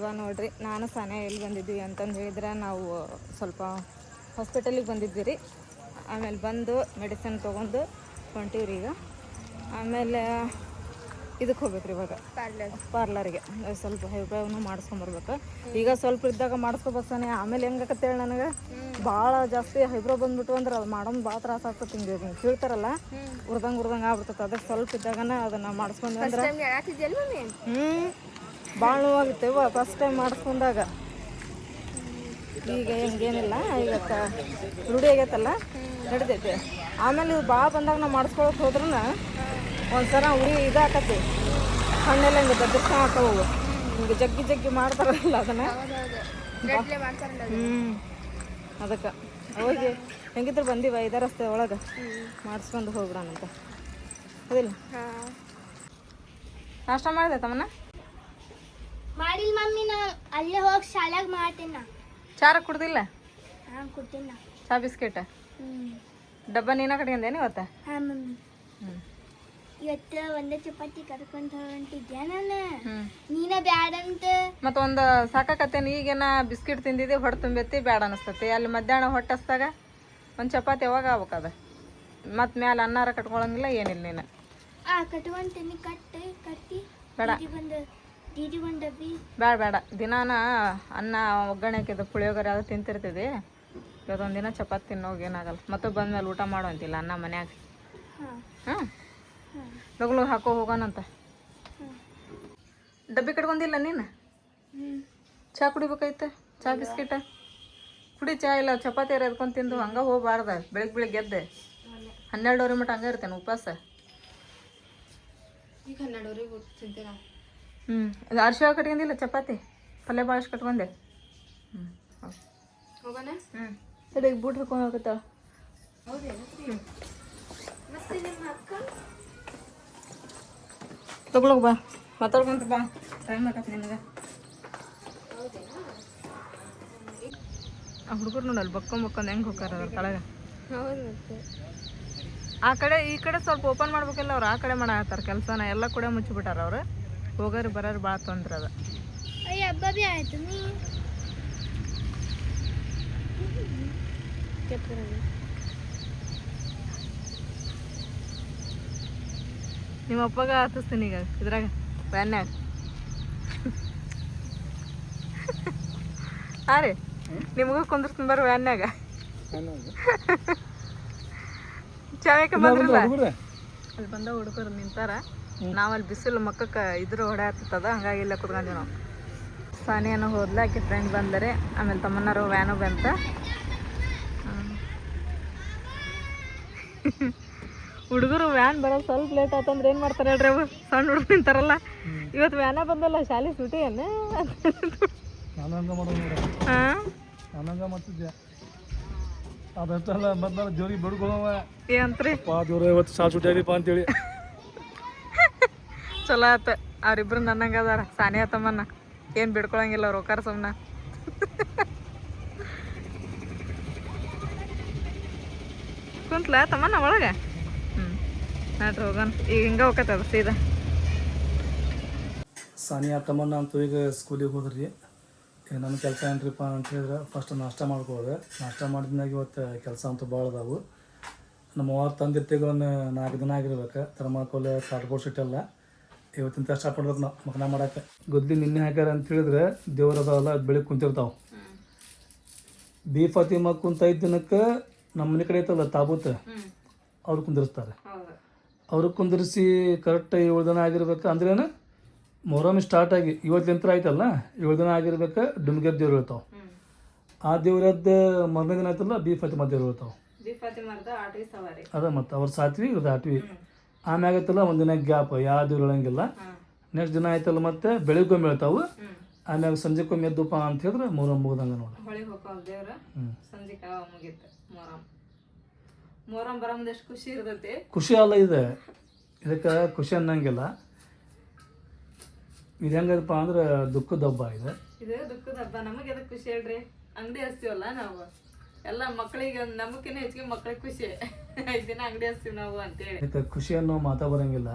ಇವಾಗ ನೋಡ್ರಿ ನಾನು ಸಾನೆ ಎಲ್ಲಿ ಬಂದಿದ್ದೀವಿ ಅಂತಂದು ಹೇಳಿದ್ರೆ ನಾವು ಸ್ವಲ್ಪ ಹಾಸ್ಪಿಟಲಿಗೆ ಬಂದಿದ್ವಿ ರೀ. ಆಮೇಲೆ ಬಂದು ಮೆಡಿಸಿನ್ ತೊಗೊಂಡು ಹೊಂಟೀವ್ರಿ. ಈಗ ಆಮೇಲೆ ಇದಕ್ಕೆ ಹೋಗ್ಬೇಕು ರೀ ಇವಾಗ ಪಾರ್ಲರಿಗೆ ಸ್ವಲ್ಪ ಐಬ್ರೋವ್ನು ಮಾಡಿಸ್ಕೊಂಬರ್ಬೇಕು. ಈಗ ಸ್ವಲ್ಪ ಇದ್ದಾಗ ಮಾಡಿಸ್ಕೋಬೇಕು ಸಾನೆ. ಆಮೇಲೆ ಹೆಂಗಾಕತ್ತೇಳಿ ನನಗೆ ಭಾಳ ಜಾಸ್ತಿ ಐಬ್ರೋ ಬಂದ್ಬಿಟ್ಟು ಅಂದ್ರೆ ಅದು ಮಾಡೋದು ಭಾಳ ತ್ರಾಸ ಆಗ್ತದೆ. ಹಿಂಗೆ ಕೀಳ್ತಾರಲ್ಲ ಉರ್ದಂಗೆ ಆಗ್ಬಿಡ್ತದೆ. ಅದಕ್ಕೆ ಸ್ವಲ್ಪ ಇದ್ದಾಗನ ಅದನ್ನು ಮಾಡಿಸ್ಕೊಂಡ್ವಿ ಅಂದ್ರೆ ಭಾಳ ನೋವಾಗಿತ್ತು ಫಸ್ಟ್ ಟೈಮ್ ಮಾಡಿಸ್ಕೊಂಡಾಗ. ಈಗ ಹಿಂಗೇನಿಲ್ಲ, ಈಗ ರೂಢಿ ಆಗೈತಲ್ಲ ನಡಿತೈತೆ. ಆಮೇಲೆ ಇದು ಭಾಳ ಬಂದಾಗ ನಾವು ಮಾಡಿಸ್ಕೊಳಕ್ಕೆ ಹೋದ್ರೂ ಒಂದ್ಸಲ ಉರಿ ಇದಾಕತಿ, ಹಣ್ಣೆಲ್ಲ ಹಿಂಗೆ ಬೆದರ್ಸ್ತಾ ಹಾಕೋವು. ಹಿಂಗೆ ಜಗ್ಗಿ ಮಾಡ್ತಾರಲ್ಲ ಅದನ್ನು. ಅದಕ್ಕೆ ಹೋಗಿ ಹೆಂಗಿದ್ರು ಬಂದೀವ ಇದೇ ರಸ್ತೆ ಒಳಗೆ ಮಾಡಿಸ್ಕೊಂಡು ಹೋಗ್ಬಿಡೋಣಂತ. ಅದಿಲ್ಲ ನಾಷ್ಟ ಮಾಡಿದೆ ತಮ್ಮನ? ಮಾಡಿಲ್ಲ ಮಮ್ಮಿ, ನಾ ಅಲ್ಲೇ ಹೋಗಿ ಶಾಲೆಗೆ ಮಾಡ್ತೀನಿ. ಚಾರ ಕುಡ್ದಿಲ್ಲ? ಹಾಂ ಕುಡ್ತೀನಿ. ಚಾ ಬಿಸ್ಕೆಟ್ ಡಬ್ಬ ನೀನ ಕಟ್ಕೊಂಡೇನು ಇವತ್ತ? ಹಾಂ ಮಮ್ಮಿ. ಇವತ್ತು ಒಂದೇ ಚಪಾತಿ ಕರ್ಕೊಂಡು ಹೊಂಟಿದ್ದೆ ನಾನು. ನೀನ ಬ್ಯಾಡ ಅಂತ ಮತ್ತೊಂದು ಸಾಕಾಕತ್ತೇನೆ. ಈಗೇನ ಬಿಸ್ಕಿಟ್ ತಿಂದಿದ್ದೆ, ಹೊಟ್ಟೆ ತುಂಬೈತಿ, ಬ್ಯಾಡ ಅನಿಸ್ತತಿ. ಅಲ್ಲಿ ಮಧ್ಯಾಹ್ನ ಹೊಟ್ಟೆ ಹಸ್ದಾಗ ಒಂದು ಚಪಾತಿ ಯಾವಾಗ ಆಗ್ಬೇಕದ? ಮತ್ತು ಮ್ಯಾಲೆ ಅನ್ನಾರ ಕಟ್ಕೊಳಂಗಿಲ್ಲ ಏನಿಲ್ಲ ನೀನು. ಕಟ್ಕೊಂತೀನಿ. ಕಟ್ಟಿ ಬೇಡ ದೀದಿ ಒಂದು ಡಬ್ಬಿ ಬೇಡ ದಿನಾನ ಅನ್ನ ಒಗ್ಗರಣೆ ಹಾಕಿದ್ದು ಪುಳಿಯೋಗರೆ ಅದು ತಿಂತಿರ್ತಿದ್ವಿ. ಇವತ್ತೊಂದು ದಿನ ಚಪಾತಿ ತಿನ್ನೋಗಿ ಏನಾಗಲ್ಲ. ಮತ್ತೆ ಬಂದ್ಮೇಲೆ ಊಟ ಮಾಡುವಂತಿಲ್ಲ ಅನ್ನ ಮನ್ಯಾಗ. ಹಾಂ ಲಗು ಹಾಕೋ ಹೋಗೋಣಂತ. ಡಬ್ಬಿ ಕಟ್ಕೊಂಡಿಲ್ಲ ನೀನು? ಚಹಾ ಕುಡಿಬೇಕಾಯ್ತು. ಚಹಾ ಬಿಸ್ಕಿಟ ಕುಡಿ. ಚಹಾ ಇಲ್ಲ ಚಪಾತಿ ಎದ್ಕೊಂಡು ತಿಂದು ಹಂಗೆ ಹೋಗಬಾರ್ದ. ಬೆಳಿಗ್ಗೆ ಎದ್ದೆ 12 ಮಟ್ಟ ಹಂಗೆ ಇರ್ತೇನೆ ಉಪವಾಸ. ಈಗ 12 ತಿಂತೀರಾ? ಇದು ಅರ್ಶಿವ ಕಟ್ಕೊಂಡಿಲ್ಲ ಚಪಾತಿ ಪಲ್ಯ ಭಾಳಷ್ಟು ಕಟ್ಕೊಂಡೆ. ಹೋಗೋಣ. ಸರಿ ಈಗ ಬೂಟ್ ಹಿಡ್ಕೊಂಡು ಹೋಗುತ್ತಾಳ. ಮತ್ತೆ ನಿಮ್ಮ ಅಕ್ಕ ತಗೊಳಕ್ ಬಾ, ಮಾತಾಡ್ಕೊಂತ ಬಾ. ಟೈಮ್ ಆಗತ್ತೆ ನಿನಗೆ. ಆ ಹುಡುಗರು ನೋಡಲ್ಲ ಬಕ್ಕೊಂಡ್ ಹೆಂಗೆ ಹೋಗಾರ ಅದ್ರ ಕೆಳಗೆ. ಆ ಕಡೆ ಈ ಕಡೆ ಸ್ವಲ್ಪ ಓಪನ್ ಮಾಡ್ಬೇಕಲ್ಲ ಅವ್ರು. ಆ ಕಡೆ ಮಾಡಾಕತ್ತಾರ ಕೆಲಸನ. ಎಲ್ಲ ಕೂಡ ಮುಚ್ಚಿಬಿಟ್ಟಾರ ಅವ್ರು. ಹೋಗೋರು ಬರೋರು ಭಾಳ ತೊಂದ್ರೆ ಅದ. ಹಬ್ಬ ಭೀ ಆಯ್ತು. ನಿಮ್ಮ ಅಪ್ಪಗ ಹತ್ತಿಸ್ತೀನಿ ಈಗ ಇದ್ರಾಗ ವ್ಯಾನ್ಯಾಗ. ಹಾಂ ರೀ, ನಿಮಗೂ ಕುಂದಿರ್ತೀನಿ ಬರ್ರಿ ವ್ಯಾನ್ಯಾಗ. ಚಾಯಕ್ಕೆ ಬಂದ್ರಲ್ಲ ಅಲ್ಲಿ ಬಂದ ಹುಡುಗರು ನಿಂತಾರ. ನಾವಲ್ಲಿ ಬಿಸಿಲು ಮಕ್ಕಕ್ಕೆ ಇದ್ರ ಹೊಡೆ ಹತ್ತದ. ಹಂಗಾಗಿ ಇಲ್ಲ ಕುತ್ಕೊಂಡ್ವಿ ನಾವು. ಸಾನಿಯನ್ನು ಹೋದ್ಲ, ಆಕೆ ಫ್ರೆಂಡ್ ಬಂದರೆ. ಆಮೇಲೆ ತಮ್ಮನರು ವ್ಯಾನು ಬಂತ. ಹುಡುಗರು ವ್ಯಾನ್ ಬರೋದು ಸ್ವಲ್ಪ ಲೇಟ್ ಆತಂದ್ರೆ ಏನು ಮಾಡ್ತಾರೆ ಹೇಳ್ರಿ ಅವು? ಸಣ್ಣ ಹುಡುಗರು ನಿಂತಾರಲ್ಲ. ಇವತ್ತು ವ್ಯಾನ ಬಂದಲ್ಲ, ಶಾಲೆ ಸೂಟಿ ಏನು? ಅದಷ್ಟಲ್ಲ ಬಂದ ಜೋರಿಗೆ ಬಿಡ್ಕೊಳವ ಏನಂತ್ರಿ? ದೇವ್ರ ಇವತ್ತು ಸಾಲ್ ಸೂಟಿ ಆಗಿಪ್ಪ ಅಂತೇಳಿ ಚಲೋ ಆತ. ಅವ್ರಿಬ್ರು ನನ್ನಂಗೆ ಅದಾರ. ಸಾನಿಯಾ ತಮ್ಮನ್ನ ಏನು ಬಿಡ್ಕೊಳಂಗಿಲ್ಲ ಅವ್ರು ಹೋಗಾರ ಸುಮ್ಮನೆ. ಕುಂತ್ಲ ತಮ್ಮನ್ನ ಒಳಗೆ? ನೋಡ್ರಿ ಹೋಗೋಣ. ಈಗ ಹಿಂಗೆ ಹೋಗತ್ತದ ಸೀದಾ. ಸಾನಿಯಾ ತಮ್ಮನ್ನ ಅಂತೂ ಈಗ ಸ್ಕೂಲಿಗೆ ಹೋದ್ರಿ. ಈಗ ನನ್ನ ಕೆಲಸ ಏನ್ರಿಪ್ಪ ಅಂತ ಹೇಳಿದ್ರೆ ಫಸ್ಟ್ ನಾಷ್ಟ ಮಾಡ್ಕೊಳ್ಳೋದು. ನಾಷ್ಟ ಮಾಡಿದ್ಮೇಲೆ ಇವತ್ತು ಕೆಲಸ ಅಂತೂ ಭಾಳ ಅದಾವು. ನಮ್ಮ ಅವ್ರ ತಂದಿರ್ತಿಗಳನ್ನ 4 ದಿನ ಆಗಿರ್ಬೇಕು. ಥರ್ಮಾಕೋಲ್ ಕಾರ್ಡ್ಬೋರ್ಡ್ ಶೀಟ್ ಎಲ್ಲ ಇವತ್ತಿನ ಸ್ಟಾರ್ಟ್ ಮಾಡ್ಬೇಕು ನಾವು ಮಗನ ಮಾಡೋಕೆ. ಗೊದ್ಲಿ ನಿನ್ನೆ ಹಾಕ್ಯಾರ ಅಂತ ಹೇಳಿದ್ರೆ ದೇವ್ರು ಅದಾವಲ್ಲ ಅದು ಬೆಳಿಗ್ಗೆ ಕುಂತಿರ್ತಾವೆ. ಬಿ ಫಾತಿಮಾ ಕುಂತ 5 ದಿನಕ್ಕೆ ನಮ್ಮ ಮನೆ ಕಡೆ ಐತಲ್ಲ ತಾಬೂತ್, ಅವ್ರು ಕುಂದಿರ್ಸ್ತಾರೆ. ಅವ್ರಿಗೆ ಕುಂದಿರಿಸಿ ಕರೆಕ್ಟ್ 7 ದಿನ ಆಗಿರ್ಬೇಕು. ಅಂದ್ರೇನು ಮೊಹರಂ ಸ್ಟಾರ್ಟ್ ಆಗಿ ಇವತ್ತಿಂತ್ರ ಆಯ್ತಲ್ಲ 7 ದಿನ ಆಗಿರ್ಬೇಕು. ಡುಮ್ಗೆದ್ ದೇವ್ರು ಹೇಳ್ತಾವೆ. ಆ ದೇವ್ರದ್ದು ಮೊದಲನೇ ದಿನ ಆಯ್ತಲ್ಲ ಬಿ ಫಾತಿಮಾ ದೇವ್ರು ಹೇಳ್ತಾವೆ. ಅದ ಮತ್ತು ಅವ್ರು ಸಾತ್ವಿ ಇವ್ರದ್ದು ಆಟ್ವಿ. ಆಮ್ಯಾಗ ಆಯ್ತಲ್ಲ ಒಂದಿನ ಗ್ಯಾಪ್, ಯಾವ ದೇವ್ರು ಹೇಳಂಗಿಲ್ಲ. ನೆಕ್ಸ್ಟ್ ದಿನ ಆಯ್ತಲ್ಲ ಮತ್ತೆ ಬೆಳಿಗ್ಗೊಮ್ಮೆ ಹೇಳ್ತಾವೆ. ಆಮ್ಯಾಗ ಸಂಜೆಗೊಮ್ಮೆ ಎದ್ದುಪ್ಪ ಅಂತ ಹೇಳಿದ್ರೆ ಮೊಹರಂ ಮುಗ್ದಂಗೆ ನೋಡಿ. ಖುಷಿ ಅಲ್ಲ ಇದೆ, ಇದಕ್ಕೆ ಖುಷಿ ಅನ್ನಂಗಿಲ್ಲ. ಇದು ಹೆಂಗದಪ್ಪ ಅಂದ್ರೆ ದುಃಖದ ಹಬ್ಬ ಇದೆ. ದುಃಖದ ಹಬ್ಬ. ನಮಗೆ ಅದಕ್ಕೆ ಖುಷಿ ಹೇಳ್ರಿ, ಅಂಗಡಿ ಹಚ್ತೀವಲ್ಲ ನಾವು ಎಲ್ಲ ಮಕ್ಕಳಿಗೆ. ನಮಗಿನ್ನ ಹೆಚ್ಚಿಗೆ ಮಕ್ಕಳಿಗೆ ಖುಷಿ. 5 ದಿನ ಅಂಗಡಿ ಹಚ್ತೀವಿ ನಾವು ಅಂತೇಳಿ. ಇದಕ್ಕೆ ಖುಷಿ ಅನ್ನೋ ಮಾತಾ ಬರಂಗಿಲ್ಲ.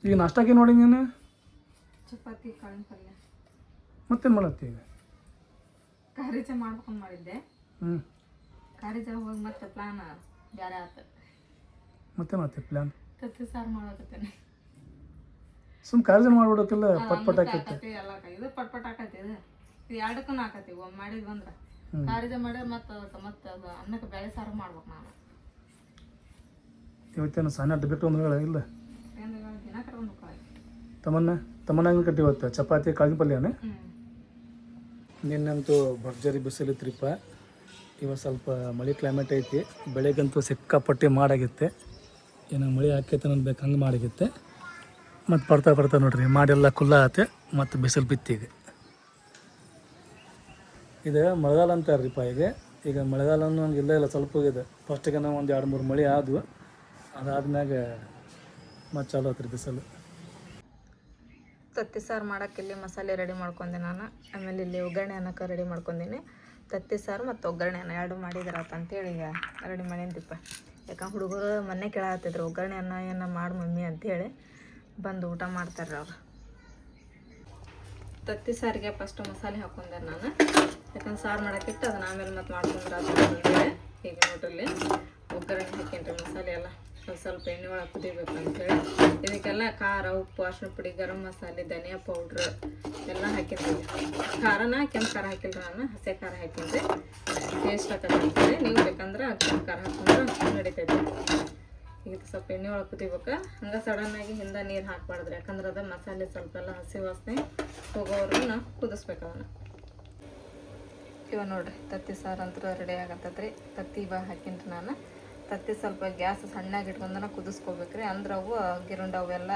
ಈಗ ನಾಷ್ಟಕ್ಕೆ ನೋಡಿ ನೀನು ಚಪಾತಿ ಕಾಳು ಪಲ್ಯ ಮತ್ತೇನು ಮಾಡತ್ತಿ ಈಗ? ಖಾರಿಜ ಮಾಡ್ಕೊಂಡು ಮಾಡಿದ್ದೆ. ಖಾರಿಜ ಹೋಗಿ ಮತ್ತೆ ಪ್ಲಾನ್ ಬೇರೆ ಆಯ್ತು. ಮತ್ತೇನು ಆಯ್ತು ಪ್ಲ್ಯಾನ್? ತತ್ತಿ ಸಾರು ಮಾಡೋಕತ್ತೇನೆ. ಸುಮ್ ಕಾರ್ಯ ಮಾಡ್ಬಿಡೋಕಿಲ್ಲ, ಪಟ್ ಹಾಕೈತೆ ಎಲ್ಲ ಇದು ಪಟ್ ಹಾಕೈತಿ. ಇದು ಎರಡಕ್ಕೂ ಹಾಕತಿ. ಒಮ್ಮೆ ಮಾಡಿದ್ ಬಂದ್ರೆ ಖಾರಿಜ ಮಾಡಿ ಮತ್ತೆ ಅದಕ್ಕೆ ಮತ್ತೆ ಅದು ಅನ್ನಕ್ಕೆ ಬೇಳೆ ಸಾರು ಮಾಡ್ಬೇಕು. ನಾನು ಇವತ್ತೇನು ಸಾನೆ ಅಡ್ಡ ಬಿಟ್ಟು ಒಂದು ಇಲ್ಲ ದಿನ ಕರ್ಕೊಂಡು ಹೋಗ್ಕೊಳ್ಳಿ. ತಮ್ಮನ್ನ ಹೆಂಗೆ ಕಟ್ಟಿ ಇವತ್ತು ಚಪಾತಿ ಕಾಳಿನ ಪಲ್ಯನೇ. ನಿನ್ನಂತೂ ಭರ್ಜರಿ ಬಿಸಿಲಿತ್ರಿಪ್ಪ. ಇವತ್ತು ಸ್ವಲ್ಪ ಮಳೆ ಕ್ಲೈಮೇಟ್ ಐತಿ. ಬೆಳಗ್ಗಂತೂ ಸಿಕ್ಕಾಪಟ್ಟಿ ಮಾಡಾಗಿತ್ತೆ. ಏನೋ ಮಳೆ ಹಾಕೈತೆ ಅನ್ನೋದು ಬೇಕು ಹಂಗೆ ಮಾಡಾಗಿತ್ತೆ. ಮತ್ತು ಬರ್ತಾ ನೋಡ್ರಿ ಮಾಡೆಲ್ಲ ಕುಲ್ಲ ಆತೆ ಮತ್ತು ಬಿಸಿಲು ಬಿತ್ತೀಗ. ಇದು ಮಳೆಗಾಲ ಅಂತಾರ್ರಿಪ್ಪ. ಈಗ ಮಳೆಗಾಲ ಅನ್ನೋಂಗೆ ಇಲ್ಲ ಸ್ವಲ್ಪ ಹೋಗಿದೆ. ಫಸ್ಟಿಗೆ ನಾವು ಒಂದು 2-3 ಮಳೆ ಆದವು. ಅದಾದ್ಮ್ಯಾಗ ಮತ್ತು ಚಾಲು ಆತ್ರಿ ಬಿಸಿಲು. ತತ್ತಿ ಸಾರು ಮಾಡೋಕ್ಕೆ ಇಲ್ಲಿ ಮಸಾಲೆ ರೆಡಿ ಮಾಡ್ಕೊಂಡೆ ನಾನು. ಆಮೇಲೆ ಇಲ್ಲಿ ಒಗ್ಗರಣೆ ಅನ್ನಕ್ಕೆ ರೆಡಿ ಮಾಡ್ಕೊಂಡೀನಿ. ತತ್ತಿ ಸಾರು ಮತ್ತು ಒಗ್ಗರಣೆ ಅನ್ನ ಎರಡು ಮಾಡಿದ್ರಾತ ಅಂತೇಳಿ ಈಗ ರೆಡಿ ಮಾಡಿದ್ದಿಪ್ಪ. ಯಾಕಂದ್ರೆ ಹುಡುಗರು ಮೊನ್ನೆ ಕೇಳಾತಿದ್ರು ಒಗ್ಗರಣೆ ಅನ್ನ ಏನ ಮಾಡಿ ಮಮ್ಮಿ ಅಂಥೇಳಿ. ಬಂದು ಊಟ ಮಾಡ್ತಾರೆ ಅವ್ರು. ತತ್ತಿ ಸಾರಿಗೆ ಫಸ್ಟ್ ಮಸಾಲೆ ಹಾಕೊಂಡೆ ನಾನು. ಯಾಕಂದ್ರೆ ಸಾರು ಮಾಡೋಕ್ಕಿಟ್ಟು ಅದನ್ನ ಆಮೇಲೆ ಮತ್ತೆ ಮಾಡ್ಕೊಂಡ್ರೆ ಅಂತೇಳಿ ಈಗ ನೋಡ್ರಲ್ಲಿ ಒಗ್ಗರಣೆ ಹಾಕೇನ್ರಿ. ಮಸಾಲೆ ಎಲ್ಲ ಸ್ವಲ್ಪ ಎಣ್ಣೆ ಒಳಗೆ ಕುದಿಬೇಕು ಅಂಥೇಳಿ ಇದಕ್ಕೆಲ್ಲ ಖಾರ, ಉಪ್ಪು, ಅರಿಶಿನ ಪುಡಿ, ಗರಂ ಮಸಾಲೆ, ಧನಿಯಾ ಪೌಡ್ರ್ ಎಲ್ಲ ಹಾಕಿರ್ತೀವಿ. ಖಾರನ ಕೆಂಪು ಖಾರ ಹಾಕಿಲ್ರಿ ನಾನು, ಹಸಿ ಖಾರ ಹಾಕಿದ್ರಿ. ಟೇಸ್ಟ್ ಹಾಕಂತೇಳಿ ನೀವು ಬೇಕಂದ್ರೆ ಕೆಂಪು ಖಾರ ಹಾಕೊಂಡ್ರೆ ನಡಿತೈತಿ. ಈಗ ಸ್ವಲ್ಪ ಎಣ್ಣೆ ಒಳಗೆ ಕುದಿಬೇಕು. ಹಂಗೆ ಸಡನ್ನಾಗಿ ಹಿಂದೆ ನೀರು ಹಾಕ್ಬಾರ್ದ್ರಿ. ಯಾಕಂದ್ರೆ ಅದು ಮಸಾಲೆ ಸ್ವಲ್ಪ ಎಲ್ಲ ಹಸಿ ವಾಸನೆ ಹೋಗೋವ್ರನ್ನ ಕುದಿಸ್ಬೇಕು ಅದನ್ನು. ಇವಾಗ ನೋಡ್ರಿ ತತ್ತಿ ಸಾರು ಅಂತೂ ರೆಡಿ ಆಗತ್ತದ್ರಿ. ತತ್ತಿ ಇವಾಗ ಹಾಕಿನ್ರಿ ನಾನು. ತತ್ತಿ ಸ್ವಲ್ಪ ಗ್ಯಾಸ್ ಸಣ್ಣಾಗಿ ಇಟ್ಕೊಂಡನ ಕುದಿಸ್ಕೋಬೇಕ್ರಿ. ಅಂದ್ರೆ ಅವು ಗಿರುಂಡ ಅವೆಲ್ಲ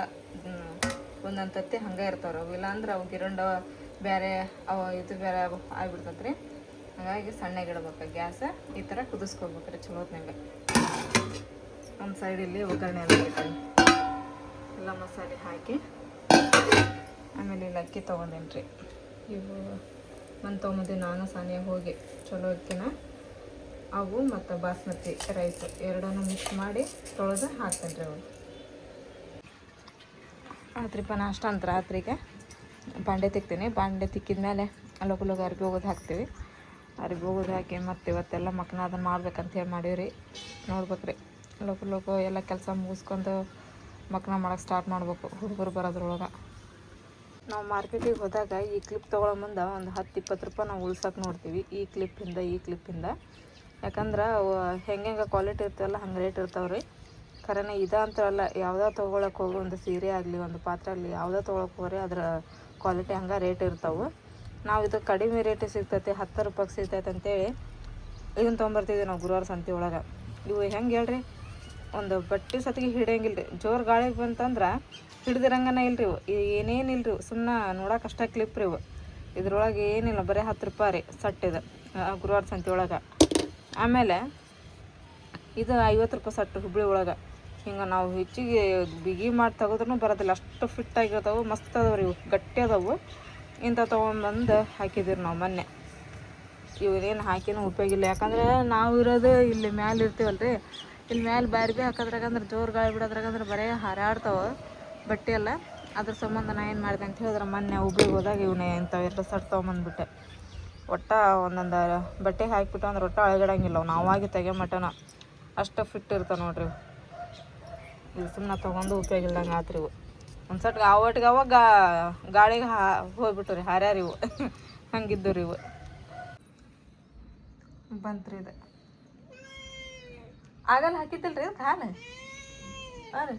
ಒಂದೊಂದು ತತ್ತಿ ಹಂಗೆ ಇರ್ತಾವ್ರಿ. ಅವು ಇಲ್ಲಾಂದ್ರೆ ಅವು ಗಿರುಂಡ ಬೇರೆ ಅವು ಇದು ಬೇರೆ ಆಗಿಬಿಡ್ತತ್ರಿ. ಹಾಗಾಗಿ ಸಣ್ಣಗೆ ಇಡ್ಬೇಕು ಗ್ಯಾಸ್. ಈ ಥರ ಕುದಿಸ್ಕೋಬೇಕ್ರಿ ಚಲೋ ಹೊತ್ನಾಗ. ಒಂದು ಸೈಡಲ್ಲಿ ಒಗ್ಗರಣೆ ಎಲ್ಲ ಇಟ್ಟಾನೆ ಎಲ್ಲ ಮಸಾಲೆ ಹಾಕಿ. ಆಮೇಲೆ ಇಲ್ಲಿ ಅಕ್ಕಿ ತೊಗೊಂಡೇನಿ ರೀ. ಇವು ಒಂದು ತೊಗೊಂಬಂದು ನಾನು ಸಾನಿಯಾಗ ಹೋಗಿ ಚಲೋ ಅಕ್ಕಿನ ಅವು ಮತ್ತು ಬಾಸ್ಮತಿ ರೈಸ್ ಎರಡನ್ನೂ ಮಿಕ್ಸ್ ಮಾಡಿ ತೊಳೆದು ಹಾಕ್ತೇನೆ ರೀ. ಅವು ಆತ್ರಿಪ್ಪ ನಾಷ್ಟ ಅಂತ ರಾತ್ರಿಗೆ ಬಾಂಡೆ ತಿಕ್ತೀನಿ. ಬಾಂಡೆ ತಿಕ್ಕಿದ್ಮೇಲೆ ಲಗು ಅರ್ಬಿ ಹೋಗೋದು ಹಾಕ್ತೀವಿ. ಅರ್ಬಿ ಹೋಗೋದು ಹಾಕಿ ಮತ್ತು ಇವತ್ತೆಲ್ಲ ಮಕ್ಕನ ಅದನ್ನು ಮಾಡ್ಬೇಕಂತ ಹೇಳಿ ಮಾಡೀವಿ. ನೋಡ್ಬೇಕ್ರಿ ಲಗು ಎಲ್ಲ ಕೆಲಸ ಮುಗಿಸ್ಕೊಂಡು ಮಕ್ಕನ ಮಾಡೋಕೆ ಸ್ಟಾರ್ಟ್ ಮಾಡ್ಬೇಕು ಹುಡುಗರು ಬರೋದ್ರೊಳಗೆ. ನಾವು ಮಾರ್ಕೆಟಿಗೆ ಹೋದಾಗ ಈ ಕ್ಲಿಪ್ ತೊಗೊಳ್ಳೋ ಮುಂದೆ ಒಂದು 10-20 ರೂಪಾಯಿ ನಾವು ಉಳ್ಸೋಕೆ ನೋಡ್ತೀವಿ. ಈ ಕ್ಲಿಪ್ಪಿಂದ ಯಾಕಂದ್ರೆ ಅವು ಹೆಂಗೆ ಕ್ವಾಲಿಟಿ ಇರ್ತಾವಲ್ಲ ಹಂಗೆ ರೇಟ್ ಇರ್ತಾವ್ರಿ. ಖರೇನೆ ಇದು ಅಂತಲ್ಲ, ಯಾವುದೋ ತೊಗೊಳಕ್ಕೆ ಹೋಗಿ ಒಂದು ಸೀರೆ ಆಗಲಿ ಒಂದು ಪಾತ್ರೆ ಆಗಲಿ ಯಾವುದೋ ತೊಗೊಳಕ್ಕೆ ಹೋಗ್ರಿ ಅದರ ಕ್ವಾಲಿಟಿ ಹಂಗೆ ರೇಟ್ ಇರ್ತಾವೆ. ನಾವು ಇದು ಕಡಿಮೆ ರೇಟಿಗೆ ಸಿಗ್ತೈತೆ 10 ರೂಪಾಯಿಗೆ ಸಿಗ್ತೈತೆ ಅಂತೇಳಿ ಇದನ್ನು ತೊಗೊಂಬರ್ತಿದ್ವಿ ನಾವು ಗುರುವಾರ ಸಂತೆ ಒಳಗೆ. ಇವು ಹೆಂಗೆ ಹೇಳ್ರಿ, ಒಂದು ಬಟ್ಟೆ ಸತಿಗೆ ಹಿಡಿಯಂಗಿಲ್ಲ ರೀ. ಜೋರು ಗಾಳಿಗೆ ಬಂತಂದ್ರೆ ಹಿಡ್ದಿರಂಗನ ಇಲ್ರಿ. ಇವು ಏನೇನಿಲ್ಲ ರೀ, ಸುಮ್ಮನೆ ನೋಡೋಕೆ ಅಷ್ಟೇ ಕ್ಲಿಪ್ ರೀ ಇವು. ಇದ್ರೊಳಗೆ ಏನಿಲ್ಲ, ಬರೀ 10 ರೂಪಾಯಿ ರೀ ಸಟ್ ಇದು ಗುರುವಾರ ಸಂತೆ ಒಳಗೆ. ಆಮೇಲೆ ಇದು 50 ರೂಪಾಯಿ ಸಟ್ಟು ಹುಬ್ಬಳ್ಳಿ ಒಳಗೆ. ಹಿಂಗೆ ನಾವು ಹೆಚ್ಚಿಗೆ ಬಿಗಿ ಮಾಡಿ ತೆಗೆದ್ರೂ ಬರೋದಿಲ್ಲ, ಅಷ್ಟು ಫಿಟ್ಟಾಗಿರ್ತಾವೆ. ಮಸ್ತ್ ಅದಾವೆ ರೀ ಇವು, ಗಟ್ಟಿ ಅದಾವು. ಇಂಥ ತೊಗೊಂಬಂದು ಹಾಕಿದ್ದೀರಿ ನಾವು ಮೊನ್ನೆ. ಇವನೇನು ಹಾಕಿನೂ ಉಪಯೋಗ ಇಲ್ಲ. ಯಾಕಂದ್ರೆ ನಾವು ಇರೋದು ಇಲ್ಲಿ ಮ್ಯಾಲೆ ಇರ್ತೀವಲ್ಲ ರೀ. ಇಲ್ಲಿ ಮ್ಯಾಲೆ ಬ್ಯಾರೆ ಹಾಕೋದ್ರಾಗಂದ್ರೆ ಜೋರು ಗಾಳಿ ಬಿಡೋದ್ರಾಗಂದ್ರೆ ಬರೀ ಹಾರಾಡ್ತಾವೆ ಬಟ್ಟೆ ಎಲ್ಲ. ಅದ್ರ ಸಂಬಂಧ ನಾ ಏನು ಮಾಡಿದೆ ಅಂತ ಹೇಳಿದ್ರೆ ಮೊನ್ನೆ ಹುಬ್ಳಿಗೆ ಹೋದಾಗ ಇವನೇ ಇಂಥವು 2 ಸಟ್ ತೊಗೊಂಬಂದ್ಬಿಟ್ಟೆ. ಒಟ್ಟು ಒಂದೊಂದು ಬಟ್ಟೆ ಹಾಕಿಬಿಟ್ಟು ಅಂದ್ರೆ ಒಟ್ಟು ಅಳಗಡಂಗಿಲ್ಲ ಅವು. ನಾವಾಗಿ ತೆಗೆಮಟನ ಅಷ್ಟು ಫಿಟ್ ಇರ್ತಾವೆ ನೋಡ್ರಿ ಇವು. ಇದು ಸುಮ್ಮನೆ ತೊಗೊಂಡು ಉಪಯೋಗ ಇಲ್ದಂಗೆ ಆತ್ರಿ ಇವು. ಒಂದು ಸಟ್ ಒಟ್ಟಿಗೆ ಅವಾಗ ಗಾಳಿಗೆ ಹೋಗ್ಬಿಟ್ಟು ರೀ ಹಾರ್ಯಾರ ಇವು ಹಂಗಿದ್ದು ರೀ ಇವು. ಬಂತ್ರಿ ಇದು ಆಗಲ್ಲ ಹಾಕಿದ್ದಿಲ್ಲ ರೀ ಅದಕ್ಕೆ ಹಾಲು. ಹಾಂ ರೀ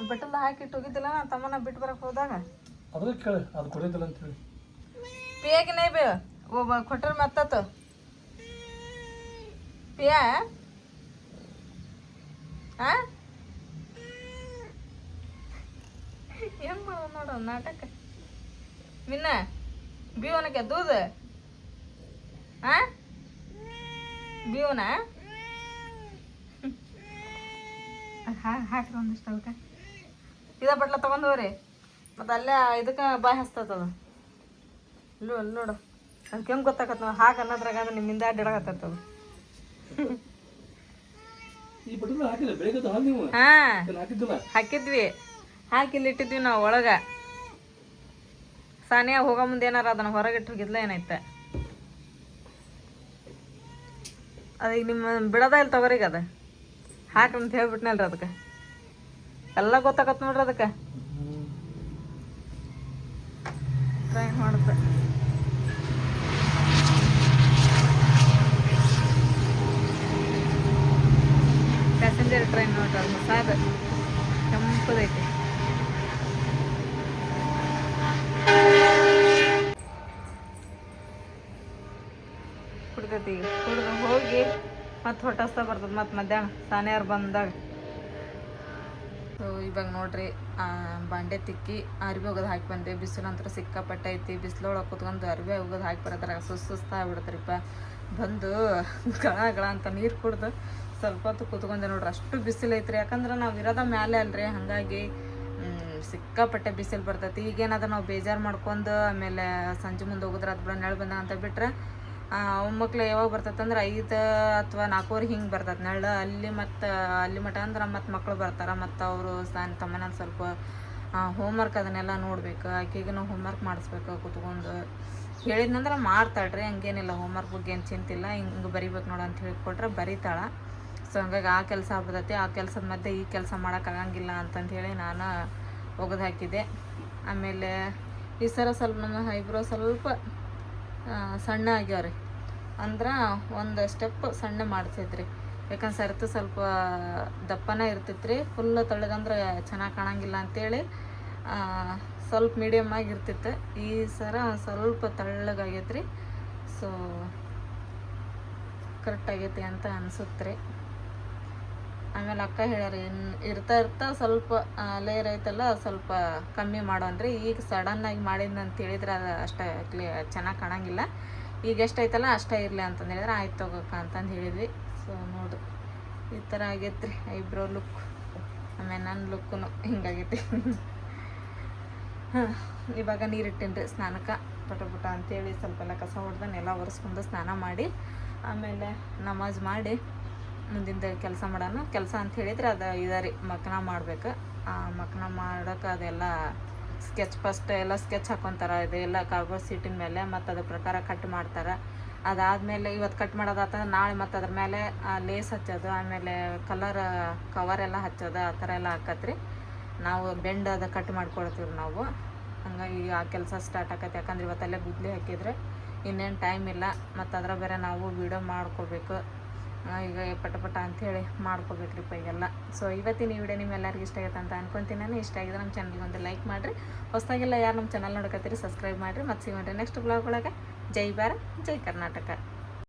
ಬಟ್ಟೆಲ್ಲ ಹಾಕಿಟ್ಟು ಹೋಗಿದ್ದಿಲ್ಲ ನಾನು ತಮ್ಮನ ಬಿಟ್ಟು ಬರಕ್ಕೆ ಹೋದಾಗ. ಅದ್ರ ಕೇಳಿ ಅದು ಕೊಡಿದ್ದಿಲ್ಲ ಅಂತ ಹೇಳಿ पिया की नहीं बे वो खोटर मत तो पिया है हाँ ಏನು ಮಾಡೋ ನೋಡೋ ನಾಟಕ. ಮಿನ್ನ ಬೀವನಕ್ಕೆ दूध हाँ ಬೀವನ ಹಾಕ್ರಿ ಒಂದಿಷ್ಟು ಅದಕ್ಕೆ. ಇದ ಬಟ್ಲ ತೊಗೊಂಡು ಹೋಗ್ರಿ ಮತ್ತು ಅಲ್ಲೇ ಇದಕ್ಕೆ ಬಾಯಿ ಹಸ್ತದ. ಇಲ್ಲೂ ಅಲ್ಲಿ ನೋಡು ಅದಕ್ಕೆ ಹೆಂಗೆ ಗೊತ್ತಾಗತ್ತೆ ನಾವು ಹಾಕಿ ಅನ್ನೋದ್ರಾಗ ಅಂದ್ರೆ ನಿಮ್ಮಿಂದ ಅಡ್ಡಾಡಕತ್ತದ. ಹಾಂ ಹಾಕಿದ್ವಿ, ಹಾಕಿ ಇಲ್ಲಿ ಇಟ್ಟಿದ್ವಿ ನಾವು ಒಳಗೆ. ಸಾನಿಯಾ ಹೋಗೋ ಮುಂದೆ ಏನಾರ ಅದನ್ನು ಹೊರಗಿಟ್ಟು ಹೋಗಿದ್ಲ ಏನೈತೆ ಅದೀಗ ನಿಮ್ಮ ಬಿಡೋದ ಇಲ್ಲಿ ತಗೋರಿಗೆ ಅದು ಹಾಕಂತ ಹೇಳ್ಬಿಟ್ನಲ್ರಿ ಅದಕ್ಕೆ ಎಲ್ಲ ಗೊತ್ತಾಗತ್ತೆ ನೋಡ್ರಿ ಅದಕ್ಕೆ ಟ್ರೈ ಮಾಡುತ್ತೆ ಪ್ಯಾಸೆಂಜರ್ ಟ್ರೈನ್ ನೋಡ್ರಿ ಅದು ಹೊಸಾದ ಕೆಂಪದೈತಿ ಕುಡ್ದೈತಿ ಈಗ ಕುಡ್ದು ಹೋಗಿ ಮತ್ತೆ ಹೊಟ್ಟಸ್ತಾ ಬರ್ತದೆ ಮತ್ತೆ ಮಧ್ಯಾಹ್ನ ಸಾನಿಯಾರು ಬಂದಾಗ ಸೊ ಇವಾಗ ನೋಡ್ರಿ ಬಾಂಡೆ ತಿಕ್ಕಿ ಅರ್ಬಿ ಹೋಗೋದು ಹಾಕಿ ಬಂದೆ ಬಿಸಿಲಂತ್ರ ಸಿಕ್ಕಾಪಟ್ಟೆ ಐತಿ ಬಿಸಿಲೊಳಗೆ ಕುತ್ಕೊಂಡು ಅರ್ಬಿ ಹೋಗೋದು ಹಾಕಿ ಬರೋದ್ರ ಸುಸ್ತಾಗ್ಬಿಡ್ತಾರಿಪ್ಪ ಬಂದು ಗಳ ಅಂತ ನೀರು ಕುಡ್ದು ಸ್ವಲ್ಪ ಹೊತ್ತು ಕುತ್ಕೊಂಡೆ ನೋಡ್ರಿ ಅಷ್ಟು ಬಿಸಿಲು ಐತ್ರಿ ಯಾಕಂದ್ರೆ ನಾವು ಇರೋದ ಮ್ಯಾಲೆ ಅಲ್ರಿ ಹಾಗಾಗಿ ಸಿಕ್ಕಾಪಟ್ಟೆ ಬಿಸಿಲು ಬರ್ತೈತಿ ಈಗೇನಾದ್ರೂ ನಾವು ಬೇಜಾರು ಮಾಡ್ಕೊಂಡು ಆಮೇಲೆ ಸಂಜೆ ಮುಂದೆ ಹೋಗಿದ್ರೆ ಅದು ಬಿಡ ನೆಳ ಬಂದ ಅಂತ ಬಿಟ್ರೆ ಮಕ್ಳು ಯಾವಾಗ ಬರ್ತೈತಂದ್ರೆ 5 ಅಥವಾ 4 ಹಿಂಗೆ ಬರ್ತೈತೆ ನೆರಳು ಅಲ್ಲಿ ಮಟ್ಟ ಅಂದ್ರೆ ಮತ್ತು ಮಕ್ಕಳು ಬರ್ತಾರೆ ಮತ್ತು ಅವರು ತಮ್ಮನ ಸ್ವಲ್ಪ ಹೋಮ್ವರ್ಕ್ ಅದನ್ನೆಲ್ಲ ನೋಡ್ಬೇಕು ಆಕೆಗೂ ಹೋಮ್ವರ್ಕ್ ಮಾಡಿಸ್ಬೇಕು ಕುತ್ಕೊಂಡು ಹೇಳಿದ್ನಂದ್ರೆ ಮಾಡ್ತಾಳ್ರಿ ಹಂಗೇನಿಲ್ಲ ಹೋಮ್ವರ್ಕ್ ಬಗ್ಗೆ ಏನು ಚಿಂತಿಲ್ಲ ಹಿಂಗೆ ಬರಿಬೇಕು ನೋಡು ಅಂತ ಹೇಳಿಕೊಟ್ರೆ ಬರೀತಾಳೆ ಸೊ ಹಂಗಾಗಿ ಆ ಕೆಲಸ ಆಗ್ಬಿಡೈತಿ ಆ ಕೆಲಸದ ಮಧ್ಯೆ ಈ ಕೆಲಸ ಮಾಡೋಕ್ಕಾಗಂಗಿಲ್ಲ ಅಂತಂದೇಳಿ ನಾನು ಒಗೆದು ಹಾಕಿದ್ದೆ ಆಮೇಲೆ ಈ ಸರ ಸ್ವಲ್ಪ ನಮ್ಮ ಐಬ್ರೋ ಸ್ವಲ್ಪ ಸಣ್ಣ ಆಗ್ಯಾವ್ರಿ ಅಂದ್ರೆ ಒಂದು ಸ್ಟೆಪ್ ಸಣ್ಣ ಮಾಡ್ತೈತ್ರಿ ಯಾಕಂದ್ರೆ ಸರಿತು ಸ್ವಲ್ಪ ದಪ್ಪನ ಇರ್ತೈತ್ರಿ ಫುಲ್ ತಳ್ಳಗಂದ್ರೆ ಚೆನ್ನಾಗಿ ಕಾಣಂಗಿಲ್ಲ ಅಂತೇಳಿ ಸ್ವಲ್ಪ ಮೀಡಿಯಮ್ ಆಗಿ ಇರ್ತಿತ್ತು ಈ ಸರ ಸ್ವಲ್ಪ ತಳ್ಳಗಾಗೈತ್ರಿ ಸೊ ಕರೆಕ್ಟ್ ಆಗೈತಿ ಅಂತ ಅನ್ಸುತ್ತೆ ಆಮೇಲೆ ಅಕ್ಕ ಹೇಳ್ಯಾರಿ ಇರ್ತಾ ಸ್ವಲ್ಪ ಲೇಯರ್ ಐತಲ್ಲ ಸ್ವಲ್ಪ ಕಮ್ಮಿ ಮಾಡೋನ್ರಿ ಈಗ ಸಡನ್ನಾಗಿ ಮಾಡಿದ್ನ ಅಂತ ಹೇಳಿದ್ರೆ ಅದು ಅಷ್ಟೇ ಚೆನ್ನಾಗಿ ಕಾಣಂಗಿಲ್ಲ ಈಗ ಎಷ್ಟೈತಲ್ಲ ಅಷ್ಟೇ ಇರಲಿ ಅಂತಂದು ಹೇಳಿದ್ರೆ ಆಯ್ತು ತಗೋಕ ಅಂತಂದು ಹೇಳಿದ್ವಿ ಸೊ ನೋಡು ಈ ಥರ ಆಗೈತ್ರಿ ಐಬ್ರೋ ಲುಕ್ ಆಮೇಲೆ ನನ್ನ ಲುಕ್ಕೂ ಹಿಂಗಾಗೈತಿ ಇವಾಗ ನೀರಿಟ್ಟಿನ್ರಿ ಸ್ನಾನಕ್ಕೆ ಪಟ ಅಂತೇಳಿ ಸ್ವಲ್ಪ ಎಲ್ಲ ಕಸ ಹೊಡೆದನ್ನೆಲ್ಲ ಒರೆಸ್ಕೊಂಡು ಸ್ನಾನ ಮಾಡಿ ಆಮೇಲೆ ನಮಾಜ್ ಮಾಡಿ ಮುಂದಿಂದ ಕೆಲಸ ಮಾಡೋಣ ಕೆಲಸ ಅಂತ ಹೇಳಿದ್ರೆ ಅದು ಇದರಿ ಮಕ್ನ ಮಾಡ್ಬೇಕು ಆ ಮಕ್ನ ಮಾಡೋಕೆ ಅದೆಲ್ಲ ಫಸ್ಟ್ ಎಲ್ಲ ಸ್ಕೆಚ್ ಹಾಕೊತಾರೆ ಇದೆಲ್ಲ ಕಾರ್ಬೋರ್ಡ್ ಸೀಟಿನ ಮೇಲೆ ಮತ್ತು ಅದ್ರ ಪ್ರಕಾರ ಕಟ್ ಮಾಡ್ತಾರೆ ಅದಾದಮೇಲೆ ಇವತ್ತು ಕಟ್ ಮಾಡೋದಾತಂದ್ರೆ ನಾಳೆ ಮತ್ತು ಅದ್ರ ಮೇಲೆ ಲೇಸ್ ಹಚ್ಚೋದು ಆಮೇಲೆ ಕವರೆಲ್ಲ ಹಚ್ಚೋದು ಆ ಥರ ಎಲ್ಲ ಹಾಕತ್ರಿ ನಾವು ಬೆಂಡ್ ಅದು ಕಟ್ ಮಾಡ್ಕೊಳ್ತೀವಿ ನಾವು ಹಂಗಾಗಿ ಆ ಕೆಲಸ ಸ್ಟಾರ್ಟ್ ಆಕತ್ತೆ ಯಾಕಂದ್ರೆ ಇವತ್ತಲ್ಲೇ ಗುದ್ಲಿ ಹಾಕಿದ್ರೆ ಇನ್ನೇನು ಟೈಮ್ ಇಲ್ಲ ಮತ್ತು ಅದರ ಬೇರೆ ನಾವು ವೀಡಿಯೋ ಮಾಡ್ಕೋಬೇಕು ಈಗ ಪಟ ಅಂಥೇಳಿ ಮಾಡ್ಕೋಬೇಕ್ರಿಪ್ಪ ಈಗೆಲ್ಲ ಸೊ ಇವತ್ತಿನ ಈ ವಿಡಿಯೋ ನಿಮ್ಮೆಲ್ಲರಿಗೂ ಇಷ್ಟ ಆಗೈತೆ ಅಂತ ಅನ್ಕೊತೀನಿ ನಾನು ಇಷ್ಟ ಆಗಿದ್ರೆ ನಮ್ಮ ಚಾನಲ್ಗೆ ಒಂದು ಲೈಕ್ ಮಾಡಿರಿ ಹೊಸದಾಗೆಲ್ಲ ಯಾರು ನಮ್ಮ ಚಾನಲ್ ನೋಡಕತ್ತೀರಿ ಸಬ್ಸ್ಕ್ರೈಬ್ ಮಾಡಿರಿ ಮತ್ತು ಸಿಗೋಣ್ರಿ ನೆಕ್ಸ್ಟ್ ಬ್ಲಾಗ್ ಒಳಗೆ ಜೈ ಭಾರತ್ ಜೈ ಕರ್ನಾಟಕ.